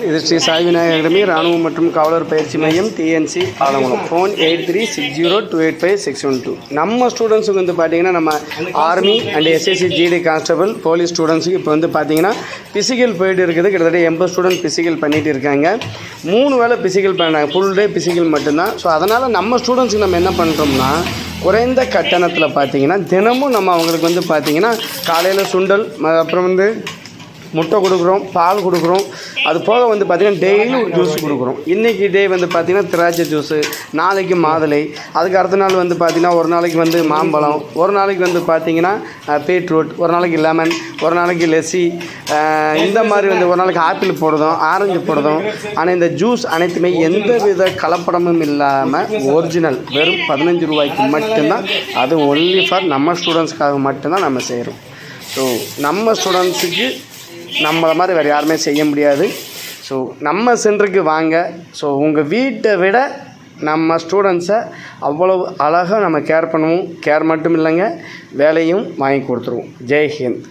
இது ஸ்ரீ சாய் விநாயகர் அகாடமி ராணுவம் மற்றும் காவலர் பயிற்சி மையம் டிஎன்சி ஆலங்குளம். ஃபோன் 8360285612. நம்ம ஸ்டூடெண்ட்ஸுக்கு வந்து பார்த்தீங்கன்னா நம்ம army and SSC GD constable police ஸ்டூடெண்ட்ஸுக்கு இப்போ வந்து பார்த்தீங்கன்னா பிசிக்கல் போயிட்டு இருக்குது. கிட்டத்தட்ட 80 ஸ்டூடெண்ட் பிசிக்கல் பண்ணிகிட்டு இருக்காங்க. 3 வேளை பிசிக்கல் பண்ணுறாங்க. ஃபுல் டே பிசிக்கல் மட்டும்தான். ஸோ அதனால் நம்ம ஸ்டூடெண்ட்ஸுக்கு நம்ம என்ன பண்ணுறோம்னா குறைந்த கட்டணத்தில் பார்த்தீங்கன்னா தினமும் நம்ம அவங்களுக்கு வந்து பார்த்திங்கன்னா காலையில் சுண்டல், அப்புறம் வந்து முட்டை கொடுக்குறோம், பால் கொடுக்குறோம். அது போக வந்து பார்த்திங்கன்னா டெய்லி ஒரு ஜூஸ் கொடுக்குறோம். இன்றைக்கி டே வந்து பார்த்திங்கன்னா திராட்சை ஜூஸு, நாளைக்கு மாதுளை, அதுக்கு அடுத்த நாள் வந்து பார்த்திங்கன்னா ஒரு நாளைக்கு வந்து மாம்பழம், ஒரு நாளைக்கு வந்து பார்த்திங்கன்னா பீட்ரூட், ஒரு நாளைக்கு லெமன், ஒரு நாளைக்கு லெஸ்ஸி, இந்த மாதிரி வந்து ஒரு நாளைக்கு ஆப்பிள் போடுறோம், ஆரஞ்சு போடுறோம். ஆனால் இந்த ஜூஸ் அனைத்துமே எந்த வித கலப்படமும் இல்லாமல் ஒரிஜினல் வெறும் 15 ரூபாய்க்கு மட்டும்தான். அது ஒன்லி ஃபார் நம்ம ஸ்டூடெண்ட்ஸ்க்காக மட்டும்தான் நம்ம செய்கிறோம். ஸோ நம்ம ஸ்டூடெண்ட்ஸுக்கு நம்மளை மாதிரி வேறு யாருமே செய்ய முடியாது. ஸோ நம்ம சென்டருக்கு வாங்க. ஸோ உங்கள் வீட்டை விட நம்ம ஸ்டூடெண்ட்ஸை அவ்வளவு அழகாக நம்ம கேர் பண்ணுவோம். கேர் மட்டும் இல்லைங்க, வேலையும் வாங்கி கொடுத்துருவோம். ஜெய் ஹிந்த்.